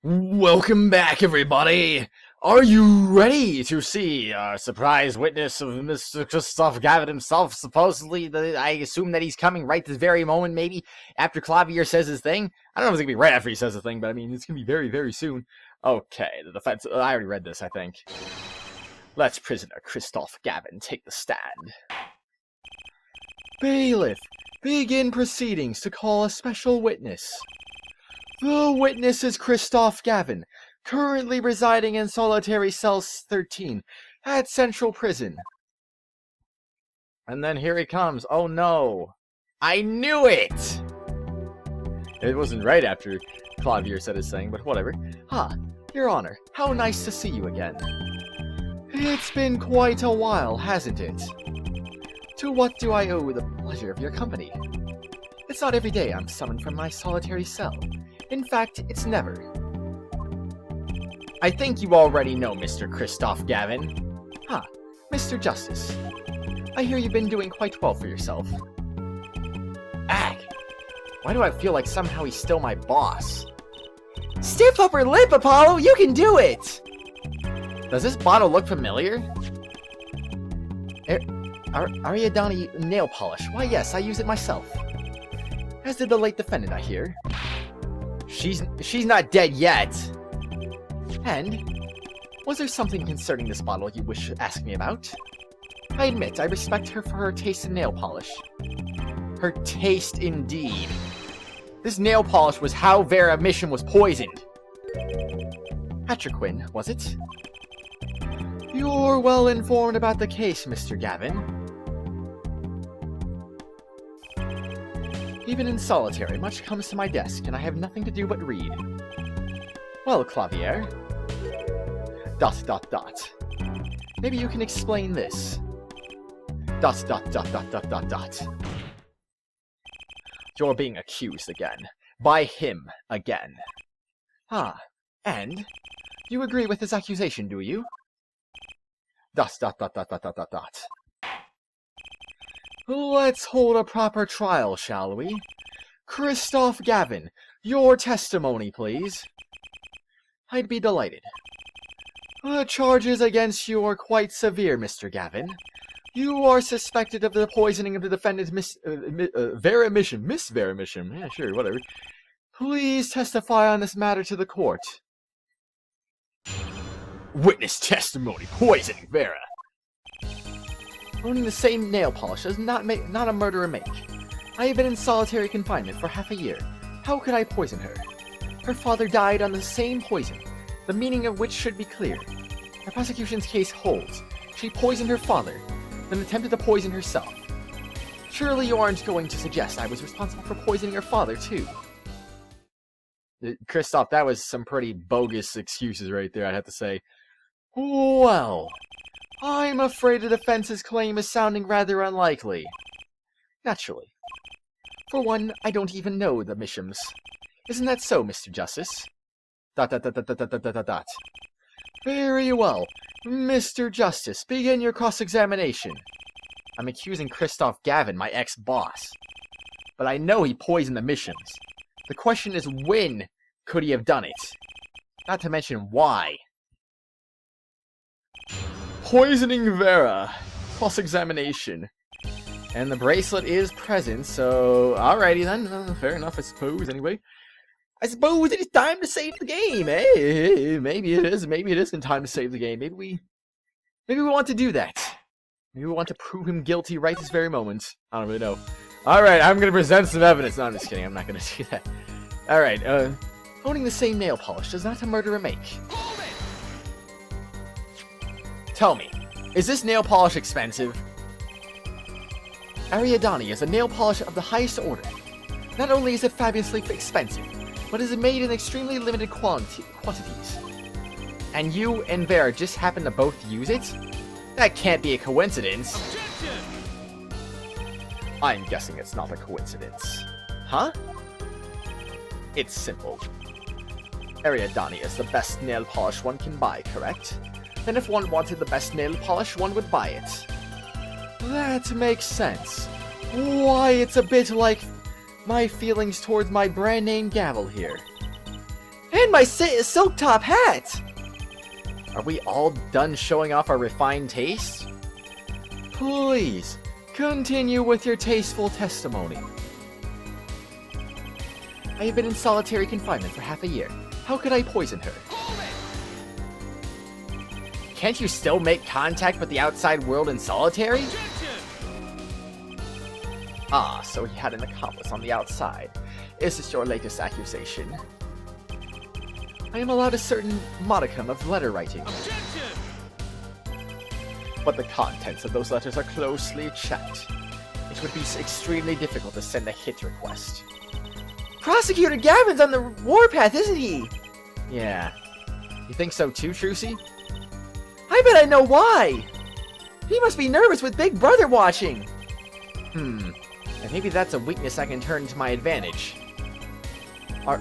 Welcome back, everybody! Are you ready to see a surprise witness of Mr. Christoph Gavin himself? Supposedly, I assume that he's coming right this very moment, maybe, after Clavier says his thing? I don't know if it's gonna be right after he says the thing, but I mean, it's gonna be very, very soon. Okay, the defense... I already read this, I think. Let's prisoner Christoph Gavin take the stand. Bailiff, begin proceedings to call a special witness. The witness is Christoph Gavin, currently residing in solitary cell 13 at Central Prison. And then here he comes. Oh no. I knew it! It wasn't right after Clavier said his thing, but whatever. Your Honor, how nice to see you again. It's been quite a while, hasn't it? To what do I owe the pleasure of your company? It's not every day I'm summoned from my solitary cell. In fact, it's never. I think you already know Mr. Christoph Gavin. Mr. Justice. I hear you've been doing quite well for yourself. Ag! Why do I feel like somehow he's still my boss? Stiff upper lip, Apollo! You can do it! Does this bottle look familiar? Ariadne nail polish. Why yes, I use it myself. As did the late defendant, I hear. She's not dead yet. And, was there something concerning this bottle you wish to ask me about? I admit, I respect her for her taste in nail polish. Her taste indeed. This nail polish was how Vera Mission was poisoned. Atraquin, was it? You're well informed about the case, Mr. Gavin. Even in solitary, much comes to my desk, and I have nothing to do but read. Well, Clavier. ... Maybe you can explain this. ... You're being accused again. By him again. And? You agree with his accusation, do you? ... Let's hold a proper trial, shall we? Christoph Gavin, your testimony, please. I'd be delighted. The charges against you are quite severe, Mr. Gavin. You are suspected of the poisoning of the defendant's Miss Vera Mission. Yeah, sure, whatever. Please testify on this matter to the court. Witness testimony, poisoning Vera. Owning the same nail polish does not a murderer make. I have been in solitary confinement for half a year. How could I poison her? Her father died on the same poison, the meaning of which should be clear. The prosecution's case holds. She poisoned her father, then attempted to poison herself. Surely you aren't going to suggest I was responsible for poisoning her father, too. Christoph, that was some pretty bogus excuses right there, I'd have to say. Well, I'm afraid the defense's claim is sounding rather unlikely. Naturally. For one, I don't even know the Missions. Isn't that so, Mr. Justice? ... Very well. Mr. Justice, begin your cross-examination. I'm accusing Christoph Gavin, my ex-boss. But I know he poisoned the Missions. The question is, when could he have done it? Not to mention why. Poisoning Vera. Cross-examination. And the bracelet is present, so... Alrighty then. Fair enough, I suppose, anyway. I suppose it is time to save the game, eh? Maybe it is. Maybe it isn't time to save the game. Maybe we want to do that. Maybe we want to prove him guilty right this very moment. I don't really know. Alright, I'm going to present some evidence. No, I'm just kidding. I'm not going to do that. Alright, owning the same nail polish does not a murderer make. Tell me, is this nail polish expensive? Ariadne is a nail polish of the highest order. Not only is it fabulously expensive, but is made in extremely limited quantities. And you and Vera just happen to both use it? That can't be a coincidence. Objection! I'm guessing it's not a coincidence. Huh? It's simple. Ariadne is the best nail polish one can buy, correct? Then if one wanted the best nail polish, one would buy it. That makes sense. Why, it's a bit like my feelings towards my brand name gavel here. And my silk top hat! Are we all done showing off our refined taste? Please, continue with your tasteful testimony. I have been in solitary confinement for half a year. How could I poison her? Can't you still make contact with the outside world in solitary? Ah, so he had an accomplice on the outside. Is this your latest accusation? I am allowed a certain modicum of letter writing. But the contents of those letters are closely checked. It would be extremely difficult to send a hit request. Prosecutor Gavin's on the warpath, isn't he? Yeah. You think so too, Trucy? I bet I know why! He must be nervous with Big Brother watching! And maybe that's a weakness I can turn to my advantage. Are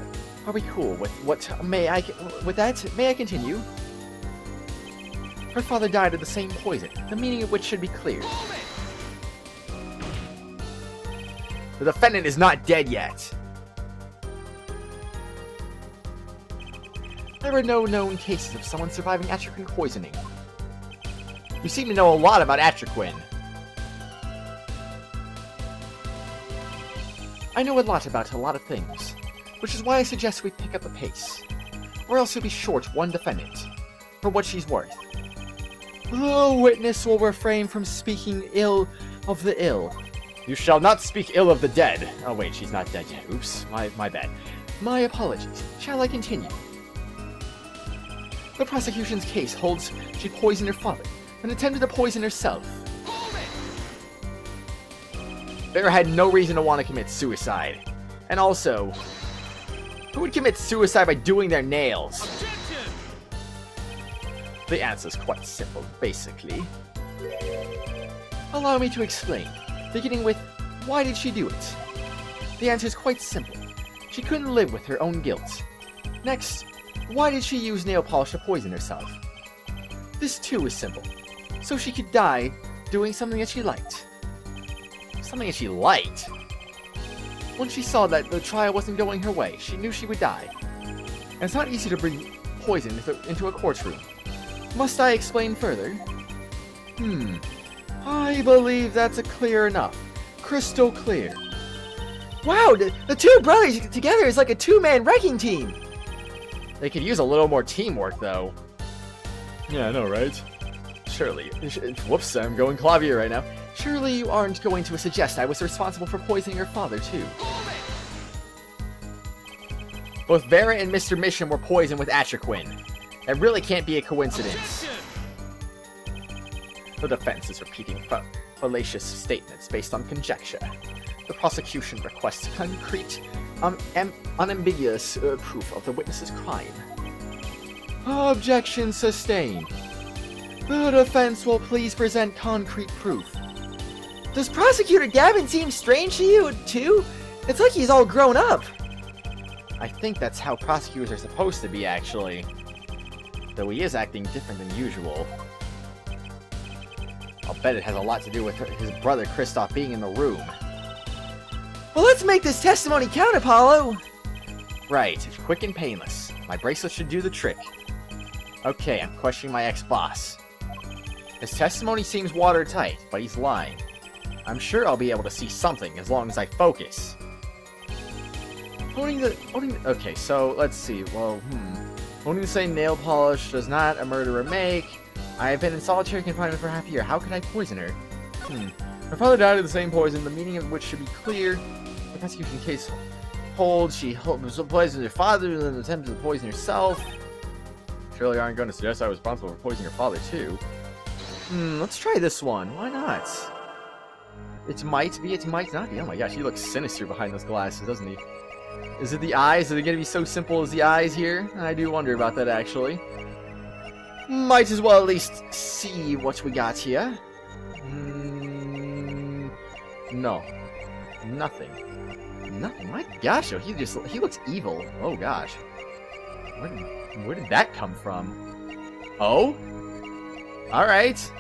we cool with what? May I continue? Her father died of the same poison, the meaning of which should be clear. The defendant is not dead yet. There are no known cases of someone surviving atraquin poisoning. You seem to know a lot about atraquin. I know a lot about a lot of things, which is why I suggest we pick up the pace, or else you'll be short one defendant, for what she's worth. The witness will refrain from speaking ill of the ill. You shall not speak ill of the dead. Oh wait, she's not dead yet. Oops, my bad. My apologies. Shall I continue? The prosecution's case holds she poisoned her father and attempted to poison herself. Vera had no reason to want to commit suicide. And also, who would commit suicide by doing their nails? Objection! The answer's quite simple, basically. Allow me to explain, beginning with, why did she do it? The answer's quite simple. She couldn't live with her own guilt. Next, why did she use nail polish to poison herself? This too is simple. So she could die doing something that she liked. Something that she liked? When she saw that the trial wasn't going her way, she knew she would die. And it's not easy to bring poison into a courtroom. Must I explain further? I believe that's clear enough. Crystal clear. Wow, the two brothers together is like a two-man wrecking team! They could use a little more teamwork, though. Yeah, I know, right? Surely. Whoops, I'm going clavier right now. Surely you aren't going to suggest I was responsible for poisoning your father, too. Both Vera and Mr. Mission were poisoned with atraquin. It really can't be a coincidence. The defense is repeating fallacious statements based on conjecture. The prosecution requests concrete, unambiguous proof of the witness's crime. Objection sustained. The defense will please present concrete proof. Does Prosecutor Gavin seem strange to you, too? It's like he's all grown up. I think that's how prosecutors are supposed to be, actually. Though he is acting different than usual. I'll bet it has a lot to do with his brother Kristoff being in the room. Well, let's make this testimony count, Apollo! Right, it's quick and painless. My bracelet should do the trick. Okay, I'm questioning my ex-boss. His testimony seems watertight, but he's lying. I'm sure I'll be able to see something as long as I focus. Okay, so let's see. Well, Owning the same nail polish does not a murderer make. I have been in solitary confinement for half a year. How could I poison her? Her father died of the same poison, the meaning of which should be clear. The prosecution case holds she poisoned her father and then attempted to poison herself. Surely aren't going to suggest I was responsible for poisoning her father too. Let's try this one. Why not? It might be, it might not be. Oh my gosh, he looks sinister behind those glasses, doesn't he? Is it the eyes? Are they going to be so simple as the eyes here? I do wonder about that, actually. Might as well at least see what we got here. No. Nothing. Nothing. My gosh, he looks evil. Oh gosh. Where did that come from? Oh? Alright.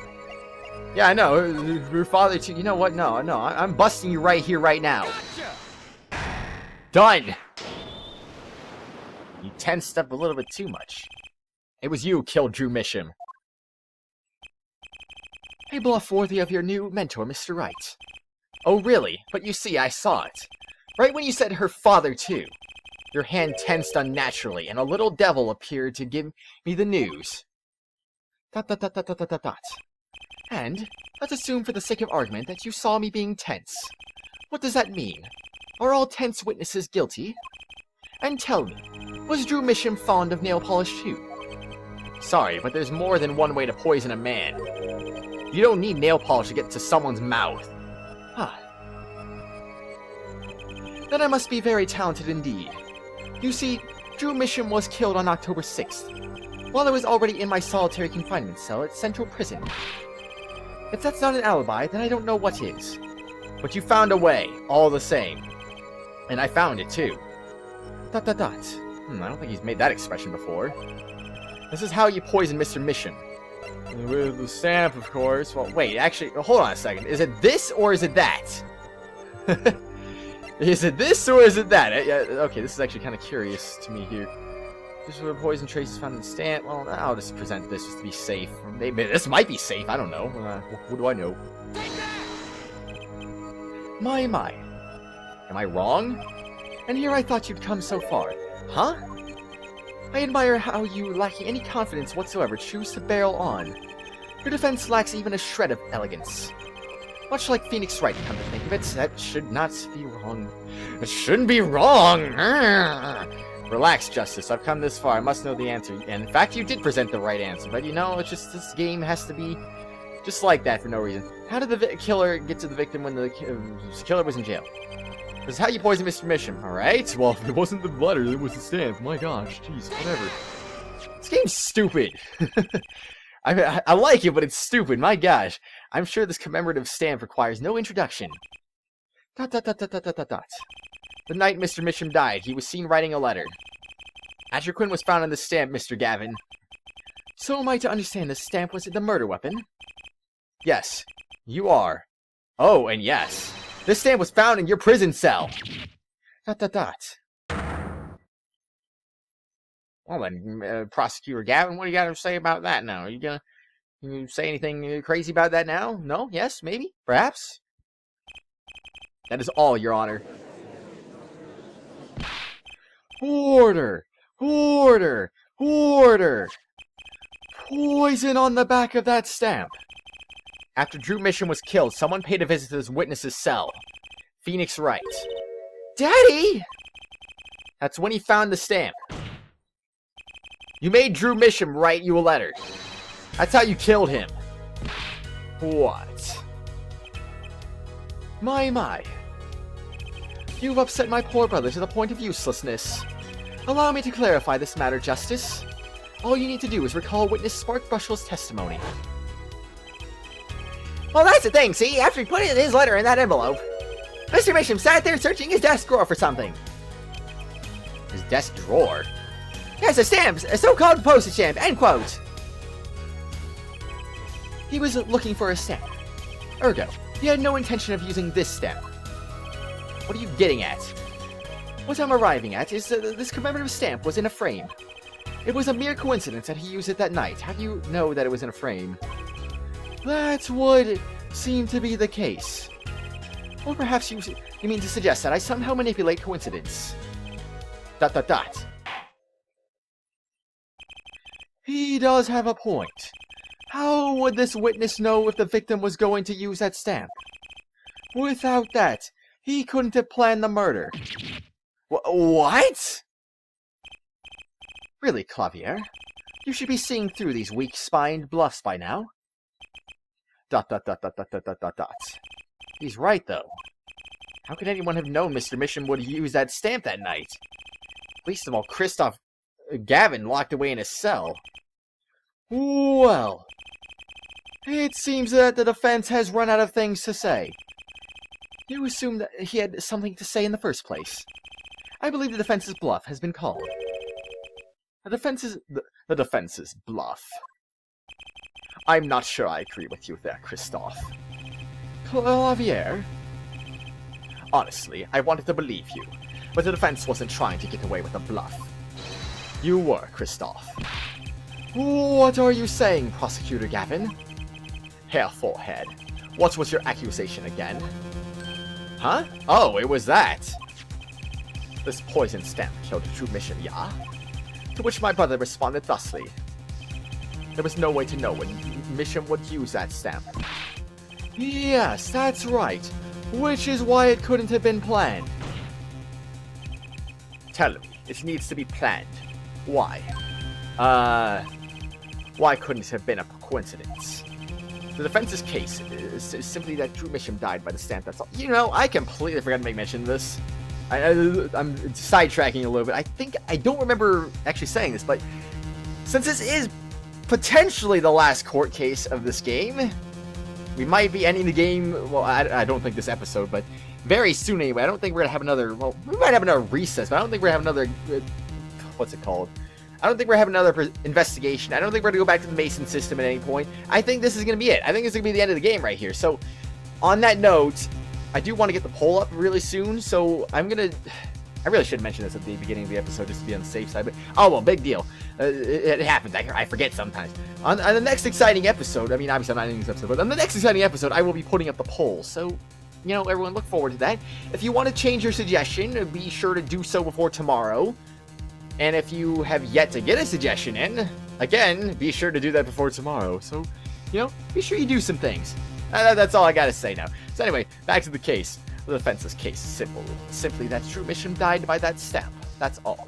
Yeah, I know. Her father too. You know what? No. I'm busting you right here, right now. Done! You tensed up a little bit too much. It was you who killed Drew Misham. A bluff worthy of your new mentor, Mr. Wright. Oh, really? But you see, I saw it. Right when you said her father, too. Your hand tensed unnaturally, and a little devil appeared to give me the news. ... And, let's assume for the sake of argument that you saw me being tense. What does that mean? Are all tense witnesses guilty? And tell me, was Drew Misham fond of nail polish too? Sorry, but there's more than one way to poison a man. You don't need nail polish to get to someone's mouth. Ah. Then I must be very talented indeed. You see, Drew Misham was killed on October 6th, while I was already in my solitary confinement cell at Central Prison. If that's not an alibi, then I don't know what is. But you found a way, all the same. And I found it, too. ... I don't think he's made that expression before. This is how you poison Mr. Misham. With the stamp, of course. Well, wait, actually, hold on a second. Is it this, or is it that? Is it this, or is it that? Okay, this is actually kind of curious to me here. This is where poison traces found in the stamp. Well, I'll just present this just to be safe. Maybe this might be safe, I don't know. What do I know? My. Am I wrong? And here I thought you'd come so far. Huh? I admire how you, lacking any confidence whatsoever, choose to barrel on. Your defense lacks even a shred of elegance. Much like Phoenix Wright, come to think of it, that should not be wrong. It shouldn't be wrong! Relax, Justice, I've come this far, I must know the answer. And in fact, you did present the right answer, but you know, it's just, this game has to be just like that for no reason. How did the killer get to the victim when the killer was in jail? This is how you poison Mr. Misham, alright? Well, if it wasn't the letter, it was the stamp. My gosh, jeez, whatever. This game's stupid. I like it, but it's stupid, my gosh. I'm sure this commemorative stamp requires no introduction. ... The night Mr. Misham died, he was seen writing a letter. Atropine was found on the stamp, Mr. Gavin. So am I to understand the stamp was the murder weapon? Yes, you are. Oh, and yes. This stamp was found in your prison cell. ... Well then, Prosecutor Gavin, what do you got to say about that now? Are you gonna say anything crazy about that now? No? Yes? Maybe? Perhaps? That is all, Your Honor. Order! Order! Order! Poison on the back of that stamp. After Drew Misham was killed, someone paid a visit to this witness's cell. Phoenix Wright. Daddy! That's when he found the stamp. You made Drew Misham write you a letter. That's how you killed him. What? My. You've upset my poor brother to the point of uselessness. Allow me to clarify this matter, Justice. All you need to do is recall witness Sparkbushell's testimony. Well, that's the thing, see? After he put his letter in that envelope, Mr. Misham sat there searching his desk drawer for something. His desk drawer? Yes, a stamp! A so-called postage stamp, end quote! He was looking for a stamp. Ergo, he had no intention of using this stamp. What are you getting at? What I'm arriving at is this commemorative stamp was in a frame. It was a mere coincidence that he used it that night. How do you know that it was in a frame? That would seem to be the case. Or perhaps you mean to suggest that I somehow manipulate coincidence. ... He does have a point. How would this witness know if the victim was going to use that stamp? Without that, he couldn't have planned the murder. What? Really, Clavier? You should be seeing through these weak-spined bluffs by now. ... He's right, though. How could anyone have known Mr. Misham would use that stamp that night? Least of all, Gavin locked away in his cell. Well, it seems that the defense has run out of things to say. You assume that he had something to say in the first place. I believe the defense's bluff has been called. The defense's bluff. I'm not sure I agree with you there, Christophe. Clavier? Honestly, I wanted to believe you, but the defense wasn't trying to get away with a bluff. You were, Kristoff. What are you saying, Prosecutor Gavin? Hair forehead. What was your accusation again? Huh? Oh, it was that. This poison stamp killed a true mission, yeah? To which my brother responded thusly. There was no way to know when mission would use that stamp. Yes, that's right. Which is why it couldn't have been planned. Tell me, it needs to be planned. Why? Why couldn't it have been a coincidence? The defense's case is simply that True Mission died by the stamp, that's all. You know, I completely forgot to make mention of this. I'm sidetracking a little bit. I don't remember actually saying this, but since this is potentially the last court case of this game, we might be ending the game, well, I don't think this episode, but very soon anyway. I don't think we're going to have another, well, we might have another recess, but I don't think we're going to have another, what's it called? I don't think we're having another investigation. I don't think we're going to go back to the Mason system at any point. I think this is going to be it. I think this is going to be the end of the game right here. So, on that note, I do want to get the poll up really soon, so I'm going to... I really should mention this at the beginning of the episode just to be on the safe side, but oh well, big deal. It happens. I forget sometimes. On the next exciting episode, I mean, obviously I'm not ending this episode, but on the next exciting episode, I will be putting up the poll. So, you know, everyone look forward to that. If you want to change your suggestion, be sure to do so before tomorrow. And if you have yet to get a suggestion in, again, be sure to do that before tomorrow. So, you know, be sure you do some things. That's all I gotta say now. So anyway, back to the case. The defense's case is simple. Simply that True Mission died by that stamp. That's all.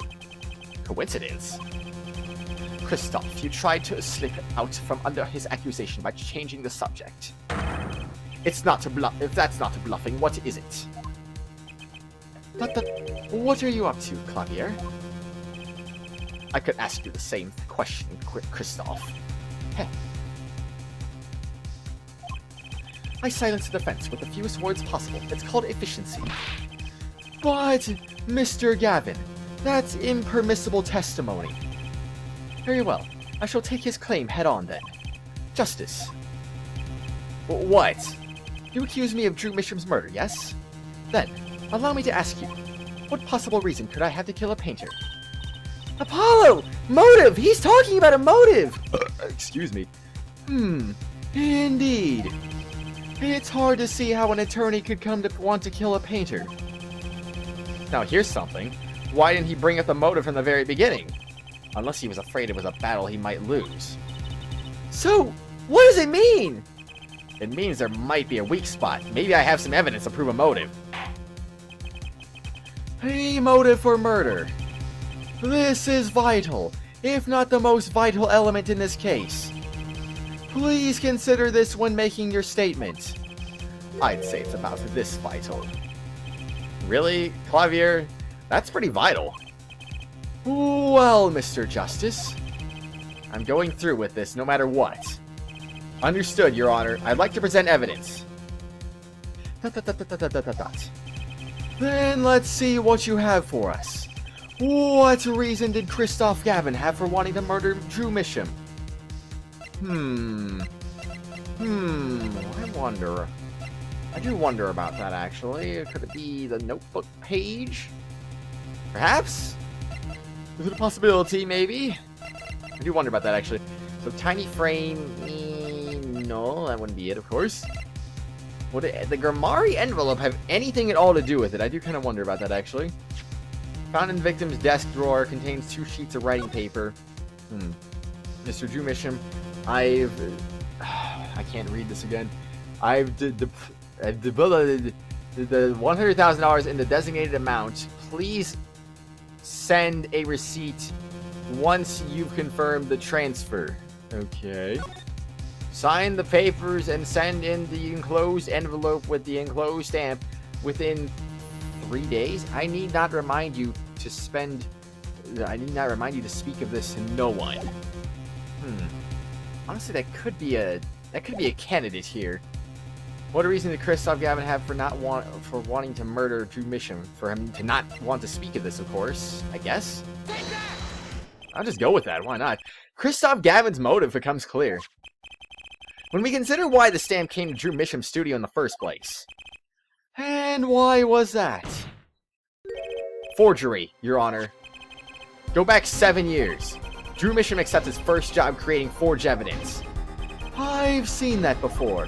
Coincidence? Kristoff, you tried to slip out from under his accusation by changing the subject. It's not to bluff. If that's not bluffing, what is it? What are you up to, Clavier? I could ask you the same question, Kristoff. Heh. I silence the defense with the fewest words possible. It's called efficiency. But, Mr. Gavin, that's impermissible testimony. Very well. I shall take his claim head-on then. Justice. What? You accuse me of Drew Misham's murder, yes? Then, allow me to ask you, what possible reason could I have to kill a painter? Apollo! Motive! He's talking about a motive! Excuse me. Indeed. It's hard to see how an attorney could come to want to kill a painter. Now here's something. Why didn't he bring up the motive from the very beginning? Unless he was afraid it was a battle he might lose. So, what does it mean? It means there might be a weak spot. Maybe I have some evidence to prove a motive. A motive for murder. This is vital, if not the most vital element in this case. Please consider this when making your statement. I'd say it's about this vital. Really, Clavier? That's pretty vital. Well, Mr. Justice, I'm going through with this no matter what. Understood, Your Honor. I'd like to present evidence. Then let's see what you have for us. What reason did Kristoff Gavin have for wanting to murder Drew Misham? I do wonder about that, actually. Could it be the notebook page? Perhaps? Is it a possibility, maybe? I do wonder about that, actually. So, tiny frame... no, that wouldn't be it, of course. Would the Grimari envelope have anything at all to do with it? I do kind of wonder about that, actually. Found in victim's desk drawer, contains 2 sheets of writing paper. Mr. Drew Misham, I can't read this again. I've deposited the $100,000 in the designated amount. Please send a receipt once you've confirmed the transfer. Okay. Sign the papers and send in the enclosed envelope with the enclosed stamp within 3 days. I need not remind you to speak of this to no one. Honestly, that could be a candidate here. What reason did Kristoff Gavin have for wanting to murder Drew Misham? For him to not want to speak of this, of course, I guess. I'll just go with that. Why not? Kristoff Gavin's motive becomes clear when we consider why the stamp came to Drew Misham's studio in the first place. And why was that? Forgery, Your Honor. Go back 7 years. Drew Misham accepts his first job creating forged evidence. I've seen that before.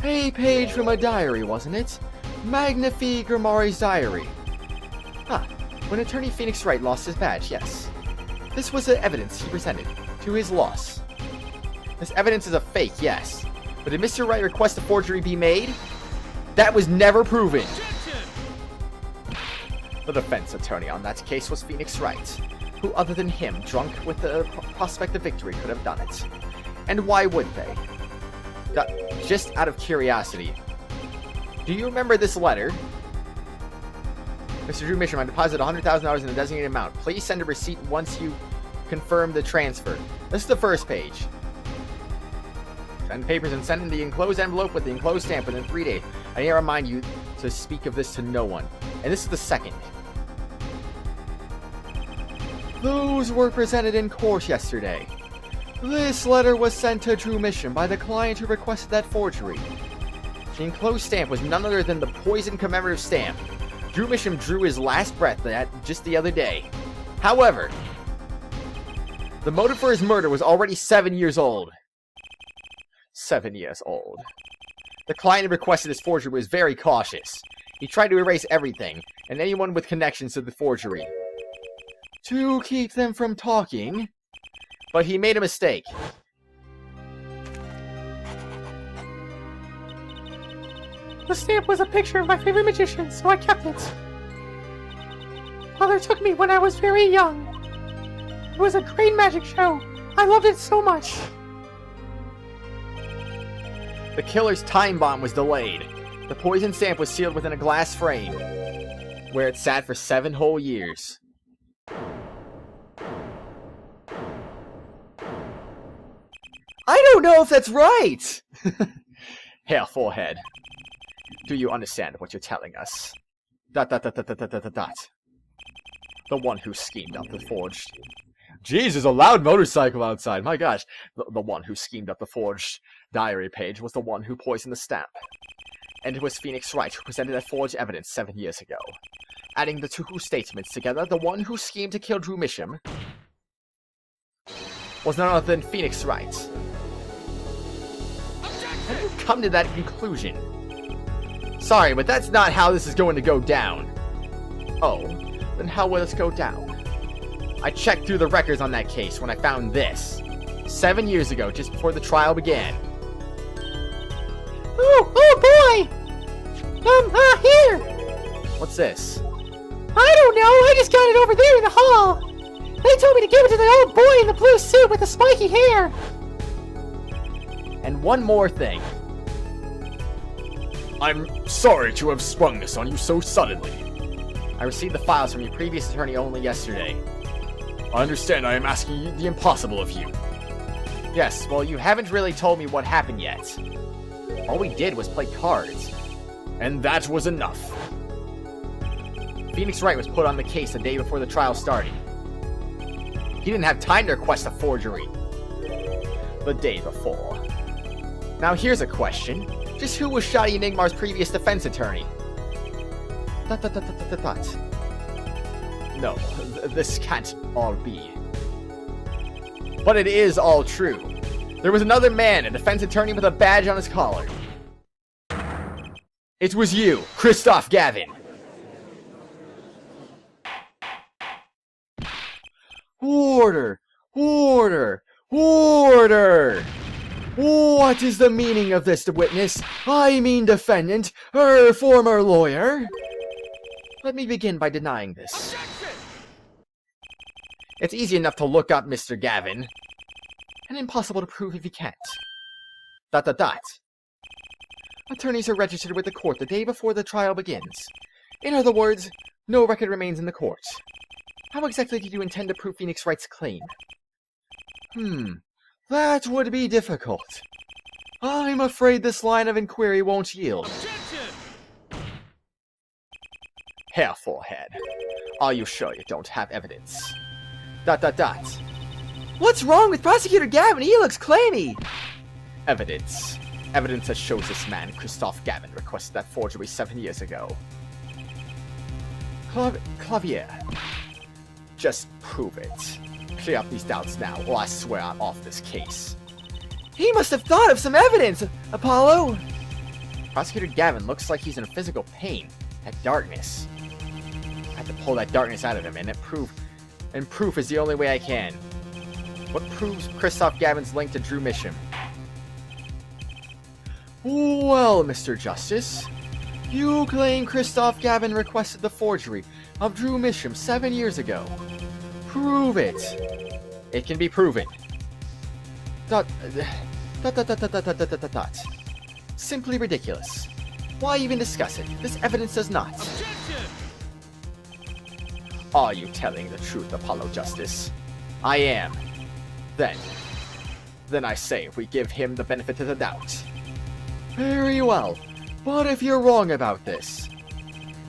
A page from a diary, wasn't it? Magnifique Grimari's diary. Ah, when attorney Phoenix Wright lost his badge, yes. This was the evidence he presented to his loss. This evidence is a fake, yes. But did Mr. Wright request a forgery be made? That was never proven. The defense attorney on that case was Phoenix Wright, who other than him, drunk with the prospect of victory, could have done it. And why would they? Just out of curiosity. Do you remember this letter? Mr. Drew Misham, I deposited $100,000 in a designated amount. Please send a receipt once you confirm the transfer. This is the first page. Send papers and send in the enclosed envelope with the enclosed stamp within 3 days. I need to remind you to speak of this to no one. And this is the second. Those were presented in court yesterday. This letter was sent to Drew Misham by the client who requested that forgery. The enclosed stamp was none other than the poison commemorative stamp. Drew Misham drew his last breath that just the other day. However, the motive for his murder was already 7 years old. 7 years old. The client who requested his forgery was very cautious. He tried to erase everything, and anyone with connections to the forgery, to keep them from talking. But he made a mistake. The stamp was a picture of my favorite magician, so I kept it. Father took me when I was very young. It was a great magic show. I loved it so much. The killer's time bomb was delayed. The poison stamp was sealed within a glass frame, where it sat for 7 whole years. I don't know if that's right! Hair forehead. Do you understand what you're telling us? ... The one who schemed up the forged... Jesus, a loud motorcycle outside, my gosh. The one who schemed up the forged diary page was the one who poisoned the stamp. And it was Phoenix Wright who presented that forged evidence 7 years ago. Adding the two statements together, the one who schemed to kill Drew Misham was none other than Phoenix Wright. How do you come to that conclusion? Sorry, but that's not how this is going to go down. Oh, then how will this go down? I checked through the records on that case when I found this. 7 years ago, just before the trial began. Oh boy! Here! What's this? I don't know, I just got it over there in the hall! They told me to give it to the old boy in the blue suit with the spiky hair! And one more thing. I'm sorry to have sprung this on you so suddenly. I received the files from your previous attorney only yesterday. I understand I am asking you the impossible of you. Yes, well, you haven't really told me what happened yet. All we did was play cards. And that was enough. Phoenix Wright was put on the case the day before the trial started. He didn't have time to request a forgery. The day before. Now here's a question. Just who was Shadi Nigmar's previous defense attorney? No, this can't all be. But it is all true. There was another man, a defense attorney with a badge on his collar. It was you, Christoph Gavin. Order! Order! Order! What is the meaning of this, witness? I mean defendant, former lawyer. Let me begin by denying this. It's easy enough to look up Mr. Gavin, and impossible to prove if you can't. ... Attorneys are registered with the court the day before the trial begins. In other words, no record remains in the court. How exactly did you intend to prove Phoenix Wright's claim? That would be difficult. I'm afraid this line of inquiry won't yield. Hair forehead. Are you sure you don't have evidence? ... What's wrong with Prosecutor Gavin? He looks claimy! Evidence. Evidence that shows this man, Christoph Gavin, requested that forgery 7 years ago. Clavier. Just prove it. Clear up these doubts now, or I swear I'm off this case. He must have thought of some evidence, Apollo! Prosecutor Gavin looks like he's in physical pain. That darkness. I have to pull that darkness out of him, and proof is the only way I can. What proves Christoph Gavin's link to Drew Misham? Well, Mr. Justice, you claim Christoph Gavin requested the forgery of Drew Misham 7 years ago. Prove it. It can be proven. Simply ridiculous. Why even discuss it? This evidence does not. Objection! Are you telling the truth, Apollo Justice? I am. Then I say we give him the benefit of the doubt. Very well, but if you're wrong about this,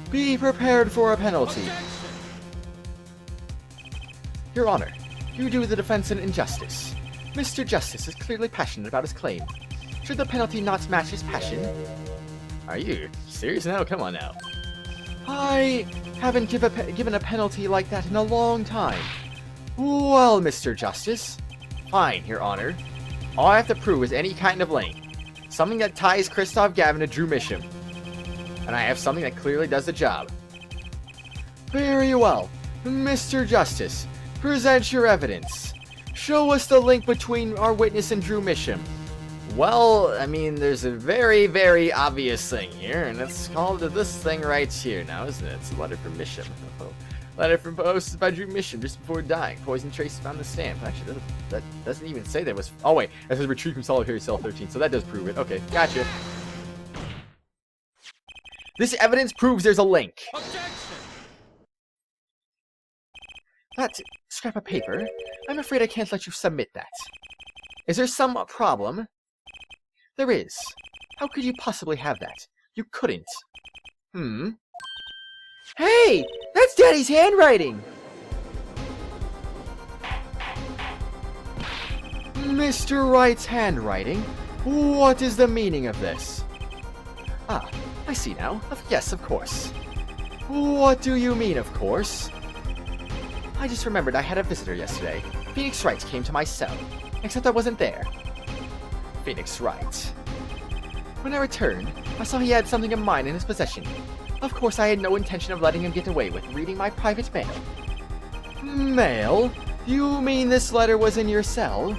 be prepared for a penalty. Objection! Your Honor, you do the defense an injustice. Mr. Justice is clearly passionate about his claim. Should the penalty not match his passion? Are you serious now? Come on now. I haven't given a penalty like that in a long time. Well, Mr. Justice. Fine, Your Honor. All I have to prove is any kind of link. Something that ties Christoph Gavin to Drew Misham. And I have something that clearly does the job. Very well. Mr. Justice, present your evidence. Show us the link between our witness and Drew Misham. Well, I mean, there's a very, very obvious thing here, and it's called this thing right here now, isn't it? It's a letter from Misham. Letter from posted by Drew Misham just before dying. Poison traces found the stamp. Actually, that doesn't even say that was... Oh, wait. It says retrieved from solitary cell 13, so that does prove it. Okay, gotcha. This evidence proves there's a link. Objection! That scrap of paper? I'm afraid I can't let you submit that. Is there some problem? There is. How could you possibly have that? You couldn't. Hey! That's Daddy's handwriting! Mr. Wright's handwriting? What is the meaning of this? Ah, I see now. Yes, of course. What do you mean, of course? I just remembered I had a visitor yesterday. Phoenix Wright came to my cell, except I wasn't there. Phoenix Wright. When I returned, I saw he had something of mine in his possession. Of course, I had no intention of letting him get away with reading my private mail. Mail? You mean this letter was in your cell?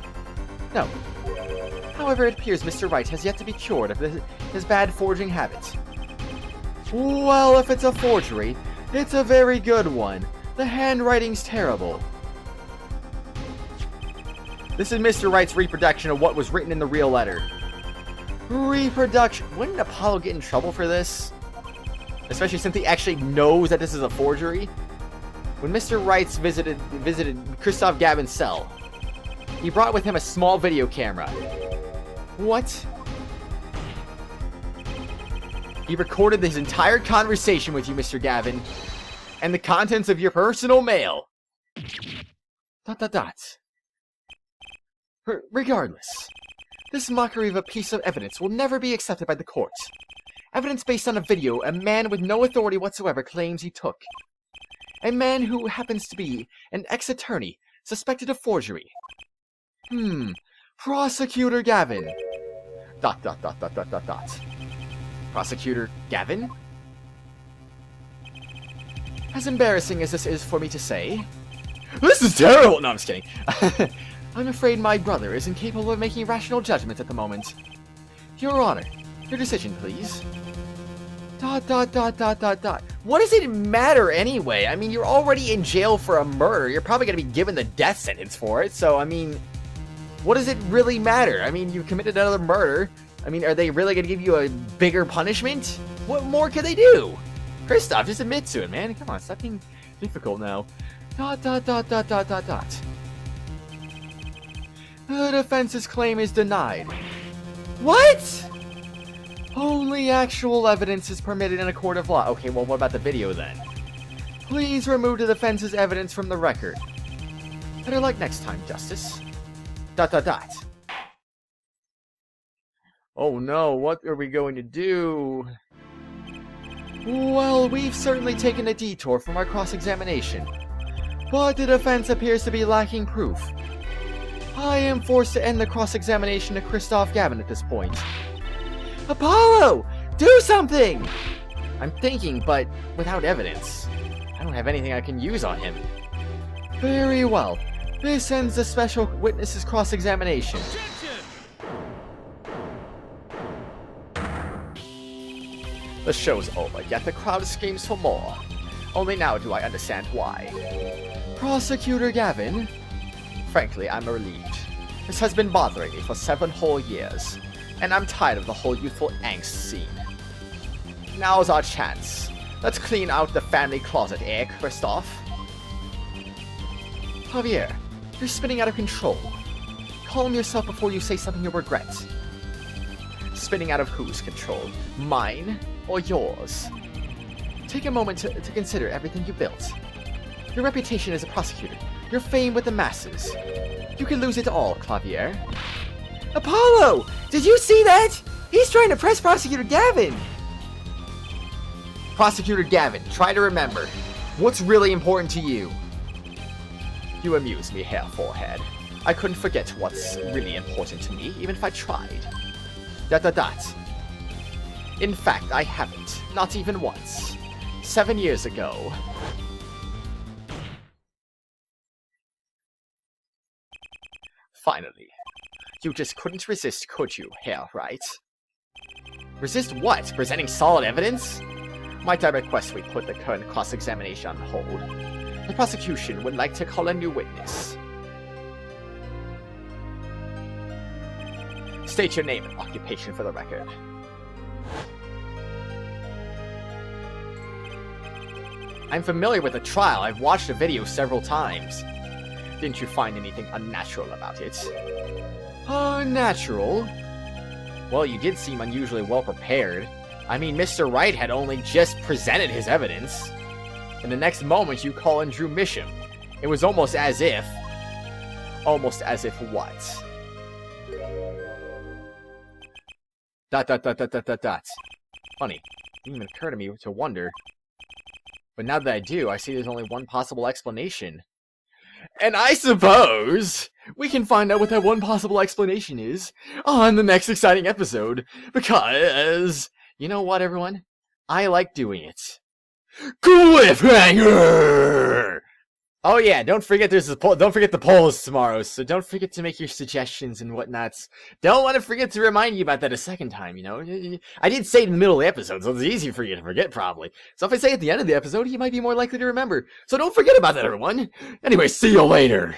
No. However, it appears Mr. Wright has yet to be cured of his bad forging habit. Well, if it's a forgery, it's a very good one. The handwriting's terrible. This is Mr. Wright's reproduction of what was written in the real letter. Reproduction? Wouldn't Apollo get in trouble for this? Especially since he actually knows that this is a forgery? When Mr. Wright visited Christoph Gavin's cell, he brought with him a small video camera. What? He recorded his entire conversation with you, Mr. Gavin, and the contents of your personal mail. ... Regardless, this mockery of a piece of evidence will never be accepted by the court. Evidence based on a video a man with no authority whatsoever claims he took. A man who happens to be an ex-attorney suspected of forgery. Prosecutor Gavin. ... Prosecutor Gavin? As embarrassing as this is for me to say... This is terrible! No, I'm just kidding. I'm afraid my brother is incapable of making rational judgments at the moment. Your Honor, your decision, please. ... What does it matter anyway? I mean, you're already in jail for a murder. You're probably going to be given the death sentence for it. So, I mean, what does it really matter? I mean, you committed another murder. I mean, are they really going to give you a bigger punishment? What more could they do? Christoph, just admit to it, man. Come on, stop being difficult now. ... The defense's claim is denied. What? Only actual evidence is permitted in a court of law. Okay, well, what about the video then? Please remove the defense's evidence from the record. Better luck next time, Justice. ... Oh no, what are we going to do? Well, we've certainly taken a detour from our cross-examination. but the defense appears to be lacking proof. I am forced to end the cross-examination of Christoph Gavin at this point. Apollo! Do something! I'm thinking, but without evidence. I don't have anything I can use on him. Very well. This ends the special witness's cross-examination. The show's over, yet the crowd screams for more. Only now do I understand why. Prosecutor Gavin? Frankly, I'm relieved. This has been bothering me for 7 whole years, and I'm tired of the whole youthful angst scene. Now's our chance. Let's clean out the family closet, Christoph? Javier, you're spinning out of control. Calm yourself before you say something you'll regret. Spinning out of whose control? Mine or yours? Take a moment to consider everything you built. Your reputation as a prosecutor, your fame with the masses. You can lose it all, Javier. Apollo! Did you see that? He's trying to press Prosecutor Gavin! Prosecutor Gavin, try to remember. What's really important to you? You amuse me, hair forehead. I couldn't forget what's really important to me, even if I tried. ... In fact, I haven't. Not even once. 7 years ago. Finally. You just couldn't resist, could you, Wright? Resist what? Presenting solid evidence? Might I request we put the current cross-examination on hold? The prosecution would like to call a new witness. State your name and occupation for the record. I'm familiar with the trial. I've watched the video several times. Didn't you find anything unnatural about it? Unnatural? Well, you did seem unusually well prepared. I mean, Mr. Wright had only just presented his evidence. And the next moment you call in Drew Misham. It was almost as if... Almost as if what? ... Funny. It didn't even occur to me to wonder. But now that I do, I see there's only one possible explanation. And I suppose we can find out what that one possible explanation is on the next exciting episode. Because, you know what, everyone? I like doing it. Cliffhanger! Oh yeah, don't forget don't forget the polls tomorrow, so don't forget to make your suggestions and whatnots. Don't want to forget to remind you about that a second time, you know? I did say it in the middle of the episode, so it's easy for you to forget, probably. So if I say it at the end of the episode, you might be more likely to remember. So don't forget about that, everyone! Anyway, see you later!